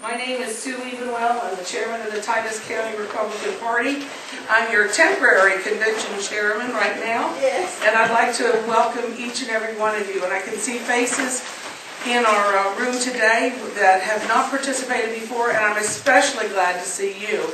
My name is Sue Evenwell. I'm the chairman of the Titus County Republican Party. I'm your temporary convention chairman right now. Yes. And I'd like to welcome each and every one of you. And I can see faces in our room today that have not participated before, and I'm especially glad to see you.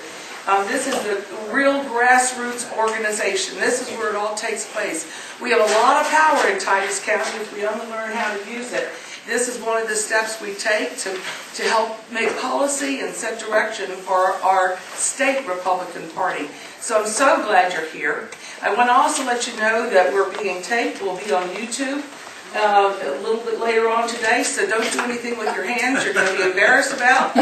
This is the real grassroots organization. This is where it all takes place. We have a lot of power in Titus County if we only learn how to use it. This is one of the steps we take to help make policy and set direction for our state Republican Party. So I'm so glad you're here. I want to also let you know that we're being taped. We'll be on YouTube a little bit later on today, so don't do anything with your hands you're going to be embarrassed about.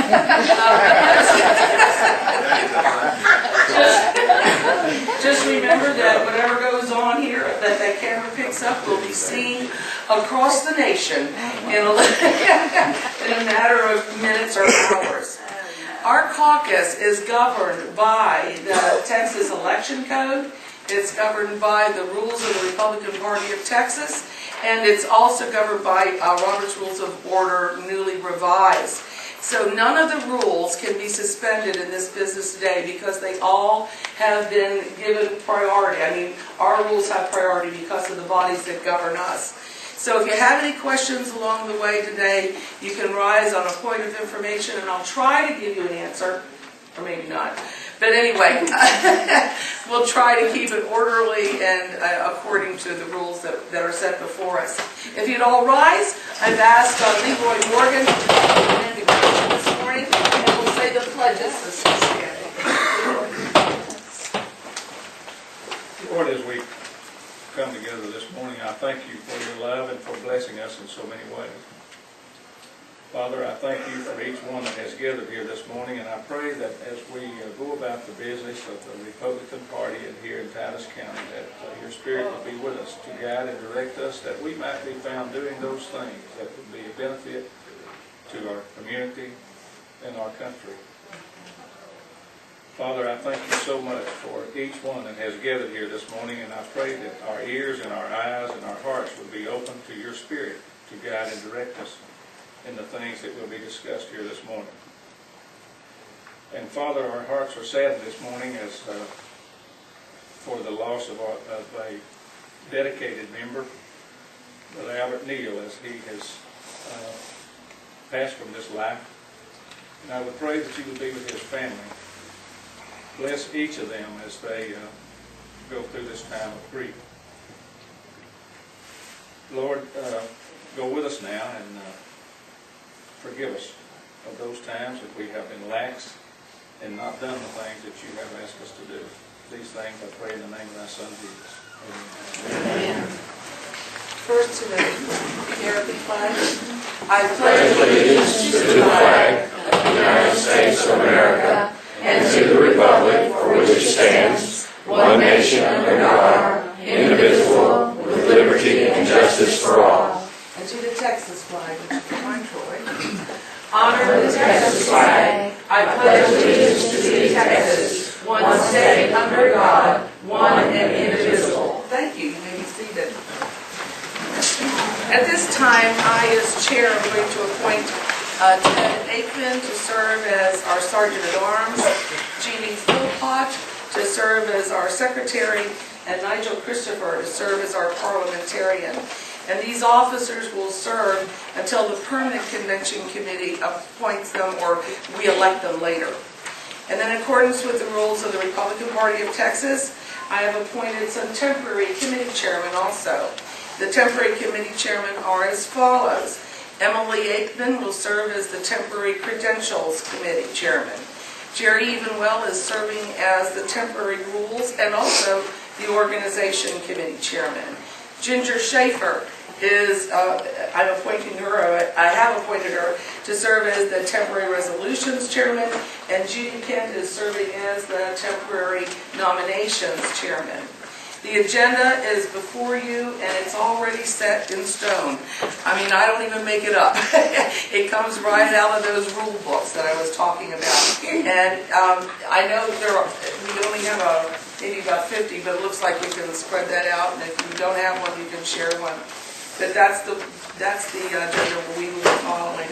Just remember that whatever goes on here that camera picks up will be seen across the nation in a matter of minutes or hours. Our caucus is governed by the Texas Election Code. It's governed by the rules of the Republican Party of Texas, and it's also governed by Robert's Rules of Order, newly revised. So none of the rules can be suspended in this business today because they all have been given priority. I mean, our rules have priority because of the bodies that govern us. So if you have any questions along the way today, you can rise on a point of information, and I'll try to give you an answer, or maybe not. But anyway, we'll try to keep it orderly and according to the rules that are set before us. If you'd all rise, I've asked Leroy Morgan to come in to preach this morning, and we'll say the pledges as we stand. Lord, as we come together this morning, I thank you for your love and for blessing us in so many ways. Father, I thank you for each one that has gathered here this morning, and I pray that as we go about the business of the Republican Party and here in Titus County, that your Spirit will be with us to guide and direct us, that we might be found doing those things that would be a benefit to our community and our country. Father, I thank you so much for each one that has gathered here this morning, and I pray that our ears and our eyes and our hearts would be open to your Spirit to guide and direct us in the things that will be discussed here this morning. And Father, our hearts are saddened this morning as for the loss of a dedicated member, Brother Albert Neal, as he has passed from this life. And I would pray that you would be with his family. Bless each of them as they go through this time of grief. Lord, go with us now and forgive us of those times that we have been lax and not done the things that you have asked us to do. These things I pray in the name of thy Son, Jesus. Amen. First to the American flag. I pledge allegiance to the flag of the United States of America and to the republic for which it stands, one nation under God, indivisible, with liberty and justice for all. And to the Texas flag, which is mine, Troy. Honor the Texas flag. I pledge allegiance to Texas, one state under God, one and indivisible. Thank you. You may be seated. At this time, I, as chair, am going to appoint Ted Aikman to serve as our Sergeant at Arms, Jeannie Philpott to serve as our secretary, and Nigel Christopher to serve as our parliamentarian. And these officers will serve until the Permanent Convention Committee appoints them or we elect them later. And then in accordance with the rules of the Republican Party of Texas, I have appointed some temporary committee chairmen also. The temporary committee chairmen are as follows. Emily Aikman will serve as the temporary credentials committee chairman. Jerry Evenwell is serving as the temporary rules and also the organization committee chairman. Ginger Schaefer is, I have appointed her to serve as the temporary resolutions chairman, and Judy Kent is serving as the temporary nominations chairman. The agenda is before you, and it's already set in stone. I mean, I don't even make it up. It comes right out of those rule books that I was talking about. And I know we only have maybe about 50, but it looks like we can spread that out. And if you don't have one, you can share one. But that's the agenda we will be following.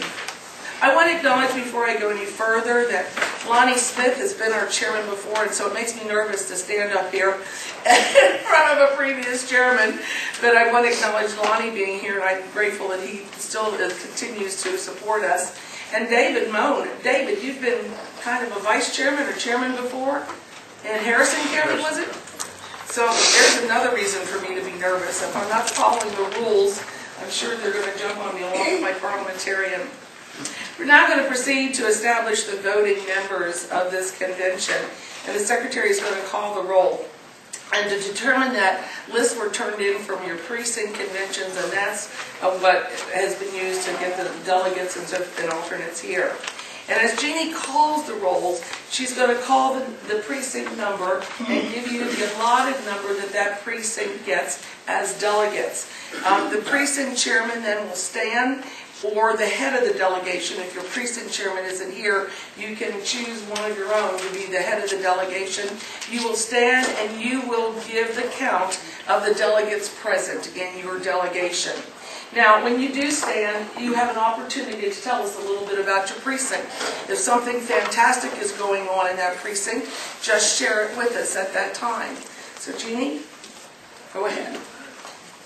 I want to acknowledge before I go any further that Lonnie Smith has been our chairman before, and so it makes me nervous to stand up here in front of a previous chairman. But I want to acknowledge Lonnie being here, and I'm grateful that he still continues to support us. And David Moan. David, you've been kind of a vice chairman or chairman before in Harrison County, was it? So there's another reason for me to be nervous. If I'm not following the rules, I'm sure they're going to jump on me along with my parliamentarian. We're now going to proceed to establish the voting members of this convention, and the secretary is going to call the roll. And to determine that, lists were turned in from your precinct conventions, and that's what has been used to get the delegates and alternates here. And as Jeannie calls the rolls, she's going to call the precinct number and give you the allotted number that precinct gets as delegates. The precinct chairman then will stand, or the head of the delegation. If your precinct chairman isn't here, you can choose one of your own to be the head of the delegation. You will stand and you will give the count of the delegates present in your delegation. Now, when you do stand, you have an opportunity to tell us a little bit about your precinct. If something fantastic is going on in that precinct, just share it with us at that time. So, Jeannie, go ahead.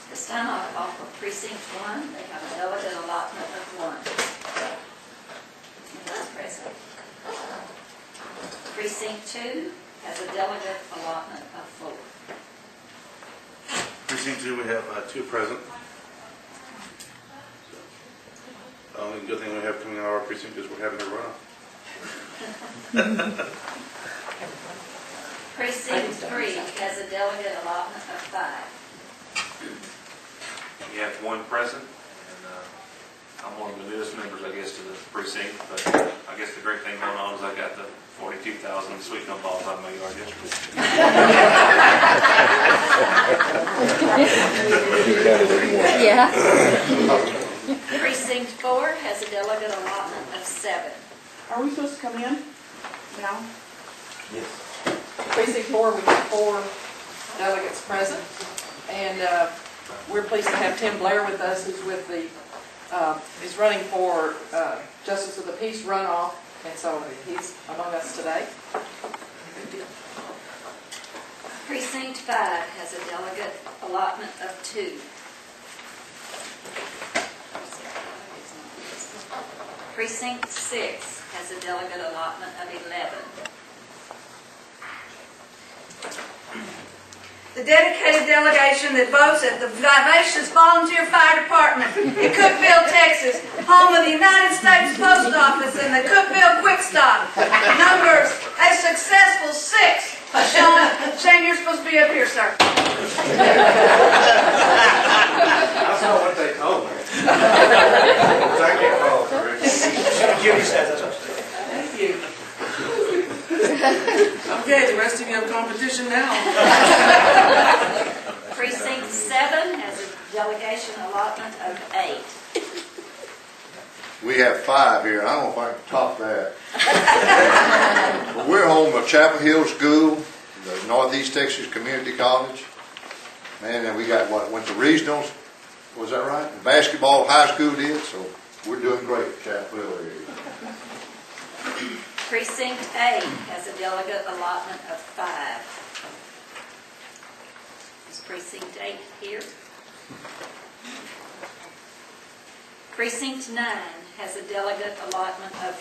This time I offer precinct 1. They have a delegate allotment of 1. That's present. Precinct 2 has a delegate allotment of 4. Precinct 2, we have 2 present. The only good thing we have coming out of our precinct is we're having a runoff. Precinct 3 has a delegate allotment of 5. You have 1 present, and I'm one of the newest members, I guess, to the precinct, but I guess the great thing going on is I got the 42,000 sweet nut balls out of my yard yesterday. Yeah. Precinct 4 has a delegate allotment of 7. Are we supposed to come in now? Yes. Precinct 4, we have 4 delegates present, and we're pleased to have Tim Blair with us, who's with the, he's running for Justice of the Peace runoff, and so he's among us today. Precinct 5 has a delegate allotment of 2. Precinct 6 has a delegate allotment of 11. The dedicated delegation that votes at the Vivacious Volunteer Fire Department in Cookeville, Texas, home of the United States Post Office and the Cookeville Quick Stop, numbers a successful 6. Shane, you're supposed to be up here, sir. I saw what they told me. I can't call it correct. Judy says that's what she said. Thank you. Okay, the rest of you have competition now. Precinct 7 has a delegation allotment of 8. We have 5 here, and I don't know if I can top that. But we're home of Chapel Hill School, the Northeast Texas Community College. Man, and we got went to regionals, was that right? And basketball, high school did, so we're doing great at Chapel Hill area. Precinct 8 has a delegate allotment of 5. Is Precinct 8 here? Precinct 9 has a delegate allotment of